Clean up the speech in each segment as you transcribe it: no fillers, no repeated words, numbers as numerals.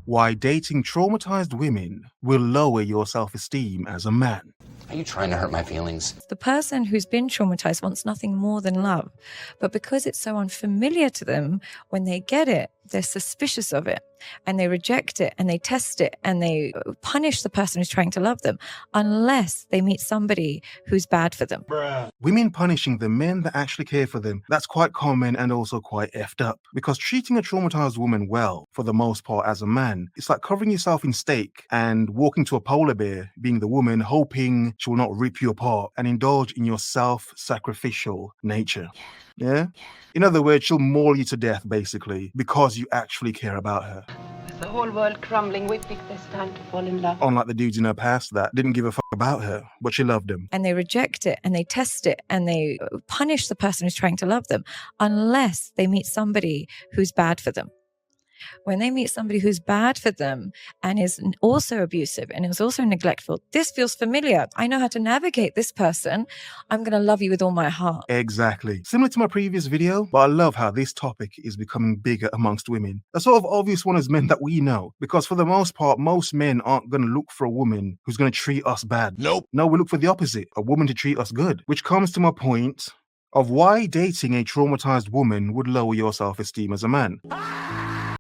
Why dating traumatized women will lower your self-esteem as a man. Are you trying to hurt my feelings? The person who's been traumatized wants nothing more than love. But because it's so unfamiliar to them, when they get it, they're suspicious of it and they reject it and they test it and they punish the person who's trying to love them unless they meet somebody who's bad for them. Women punishing the men that actually care for them. That's quite common and also quite effed up. Because treating a traumatized woman well, for the most part as a man, it's like covering yourself in steak and walking to a polar bear, being the woman, hoping she will not rip you apart and indulge in your self-sacrificial nature. Yeah? In other words, she'll maul you to death, basically, because you actually care about her. With the whole world crumbling, we picked this time to fall in love. Unlike the dudes in her past that didn't give a fuck about her, but she loved them. And they reject it and they test it and they punish the person who's trying to love them unless they meet somebody who's bad for them. When they meet somebody who's bad for them and is also abusive and is also neglectful, this feels familiar. I know how to navigate this person. I'm going to love you with all my heart. Exactly. Similar to my previous video, but I love how this topic is becoming bigger amongst women. A sort of obvious one is men that we know, because for the most part, most men aren't going to look for a woman who's going to treat us bad. Nope. No, we look for the opposite, a woman to treat us good, which comes to my point of why dating a traumatized woman would lower your self-esteem as a man.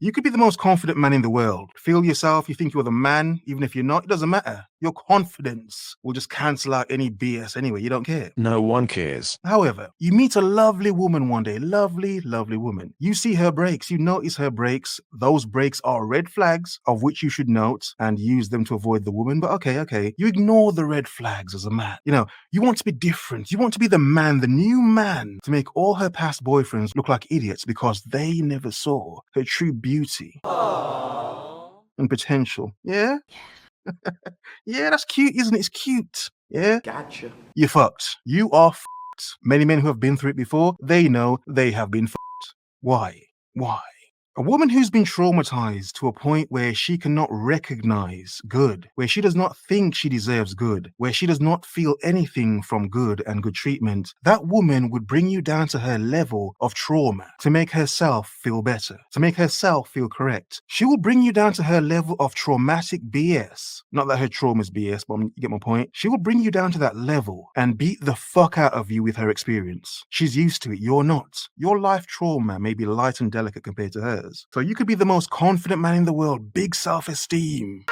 You could be the most confident man in the world. Feel yourself, you think you're the man, even if you're not, it doesn't matter. Your confidence will just cancel out any BS anyway, you don't care. No one cares. However, you meet a lovely woman one day, lovely woman. You see her breaks, you notice her breaks. Those breaks are red flags of which you should note and use them to avoid the woman. But okay, you ignore the red flags as a man. You know, you want to be different. You want to be the man, the new man, to make all her past boyfriends look like idiots because they never saw her true beauty and potential. Yeah? Yeah, that's cute, isn't it? It's cute. Yeah? Gotcha. You're fucked. You are fucked. Many men who have been through it before, they know they have been fucked. Why? A woman who's been traumatized to a point where she cannot recognize good, where she does not think she deserves good, where she does not feel anything from good and good treatment, that woman would bring you down to her level of trauma to make herself feel better, to make herself feel correct. She will bring you down to her level of traumatic BS. Not that her trauma is BS, but you get my point. She will bring you down to that level and beat the fuck out of you with her experience. She's used to it. You're not. Your life trauma may be light and delicate compared to hers. So you could be the most confident man in the world, big self-esteem.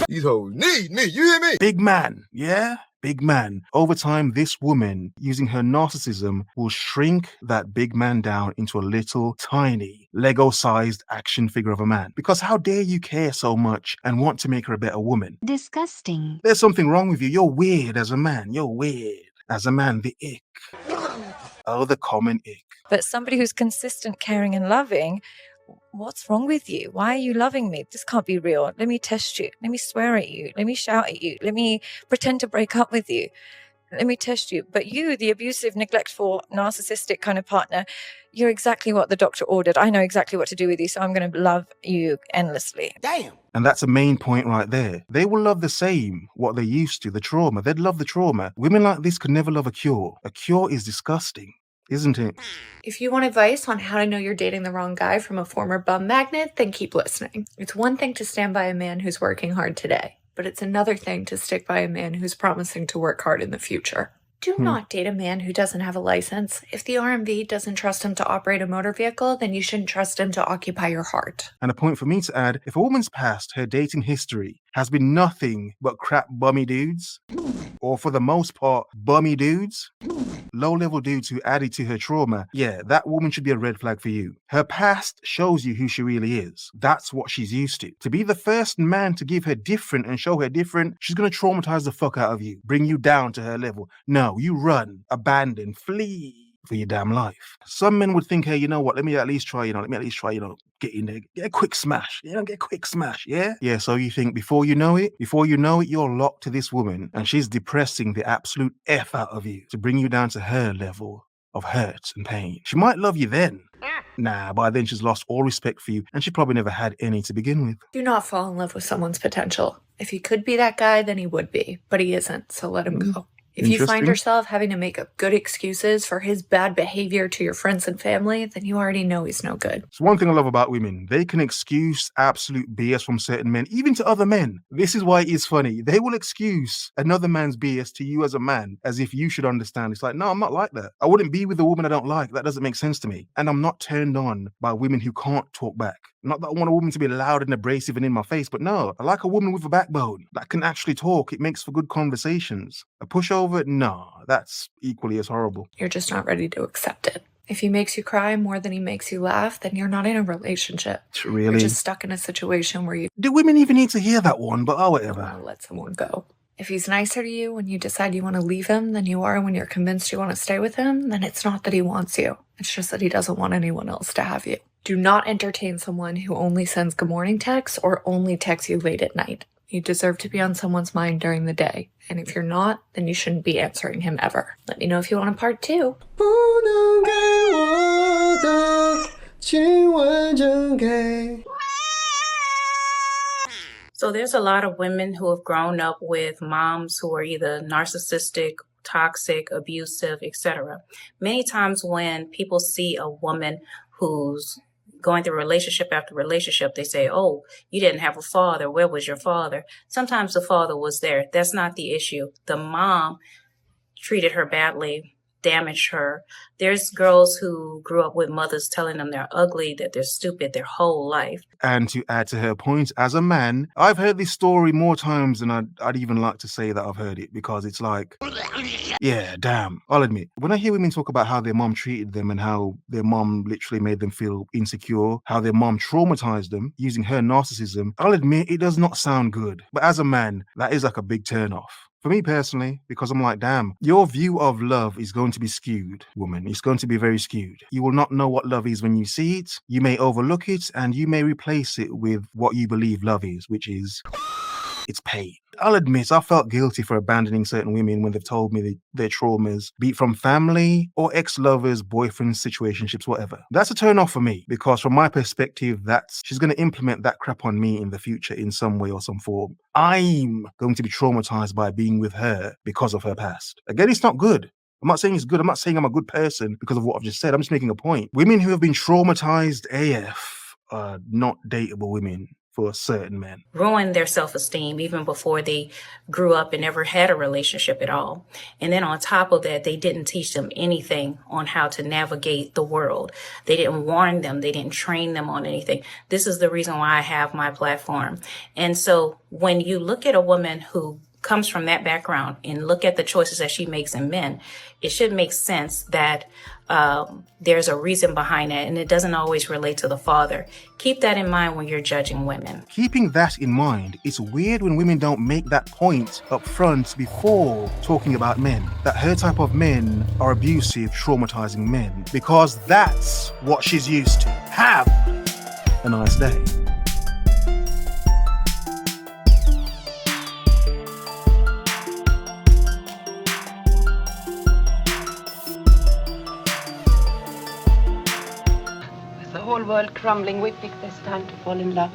These hoes need me, you hear me? Big man, yeah? Big man. Over time, this woman, using her narcissism, will shrink that big man down into a little, tiny, Lego-sized action figure of a man. Because how dare you care so much and want to make her a better woman? Disgusting. There's something wrong with you. You're weird as a man. You're weird. As a man, the ick. Oh, the common ick. But somebody who's consistent, caring and loving, what's wrong with you? Why are you loving me? This can't be real. Let me test you. Let me swear at you. Let me shout at you. Let me pretend to break up with you. Let me test you. But you, the abusive, neglectful, narcissistic kind of partner, you're exactly what the doctor ordered. I know exactly what to do with you, so I'm going to love you endlessly. Damn. And that's a main point right there. They will love the same, what they're used to, the trauma. They'd love the trauma. Women like this could never love a cure. A cure is disgusting, isn't it? If you want advice on how to know you're dating the wrong guy from a former bum magnet, then keep listening. It's one thing to stand by a man who's working hard today, but it's another thing to stick by a man who's promising to work hard in the future. Do not date a man who doesn't have a license. If the RMV doesn't trust him to operate a motor vehicle, then you shouldn't trust him to occupy your heart. And a point for me to add, if a woman's past, her dating history, has been nothing but crap bummy dudes, or for the most part, bummy dudes, low-level dudes who added to her trauma, yeah, that woman should be a red flag for you. Her past shows you who she really is. That's what she's used to. To be the first man to give her different and show her different, she's going to traumatize the fuck out of you, bring you down to her level. No, you run, abandon, flee for your damn life. Some men would think, hey, you know what, let me at least try, get in there, get a quick smash, get a quick smash, yeah? Yeah, so you think before you know it, you're locked to this woman and she's depressing the absolute F out of you to bring you down to her level of hurt and pain. She might love you then. Nah, by then she's lost all respect for you and she probably never had any to begin with. Do not fall in love with someone's potential. If he could be that guy, then he would be, but he isn't, so let him go. If you find Interesting. yourself having to make up good excuses for his bad behavior to your friends and family, then you already know he's no good. So one thing I love about women, they can excuse absolute BS from certain men, even to other men. This is why it is funny. They will excuse another man's BS to you as a man, as if you should understand. It's like, no, I'm not like that. I wouldn't be with a woman I don't like. That doesn't make sense to me. And I'm not turned on by women who can't talk back. Not that I want a woman to be loud and abrasive and in my face, but no, I like a woman with a backbone that can actually talk. It makes for good conversations. A pushover? No, that's equally as horrible. You're just not ready to accept it. If he makes you cry more than he makes you laugh, then you're not in a relationship. Really? You're just stuck in a situation where you Do women even need to hear that one? But oh, don't whatever. want to let someone go. If he's nicer to you when you decide you want to leave him than you are when you're convinced you want to stay with him, then it's not that he wants you. It's just that he doesn't want anyone else to have you. Do not entertain someone who only sends good morning texts or only texts you late at night. You deserve to be on someone's mind during the day. And if you're not, then you shouldn't be answering him ever. Let me know if you want a part 2. So there's a lot of women who have grown up with moms who are either narcissistic, toxic, abusive, etc. Many times when people see a woman who's going through relationship after relationship, they say, oh, you didn't have a father. Where was your father? Sometimes the father was there. That's not the issue. The mom treated her badly, damaged her. There's girls who grew up with mothers telling them they're ugly, that they're stupid their whole life. And to add to her point, as a man, I've heard this story more times than I'd even like to say that I've heard it, because it's like, yeah, damn. I'll admit, when I hear women talk about how their mom treated them and how their mom literally made them feel insecure, how their mom traumatized them using her narcissism, I'll admit it does not sound good. But as a man, that is like a big turn off. For me personally, because I'm like, damn, your view of love is going to be skewed, woman. It's going to be very skewed. You will not know what love is when you see it. You may overlook it and you may replace it with what you believe love is, which is it's pain. I'll admit, I felt guilty for abandoning certain women when they've told me their traumas, be it from family or ex-lovers, boyfriends, situationships, whatever. That's a turn off for me, because from my perspective, she's going to implement that crap on me in the future in some way or some form. I'm going to be traumatized by being with her because of her past. Again, it's not good. I'm not saying it's good. I'm not saying I'm a good person because of what I've just said. I'm just making a point. Women who have been traumatized AF are not dateable women for certain men. Ruin their self-esteem even before they grew up and never had a relationship at all. And then on top of that, they didn't teach them anything on how to navigate the world. They didn't warn them. They didn't train them on anything. This is the reason why I have my platform. And so when you look at a woman who comes from that background and look at the choices that she makes in men, it should make sense that there's a reason behind it, and it doesn't always relate to the father. Keep that in mind when you're judging women. Keeping that in mind, it's weird when women don't make that point up front before talking about men, that her type of men are abusive, traumatizing men, because that's what she's used to. Have a nice day. The whole world crumbling, we picked this time to fall in love.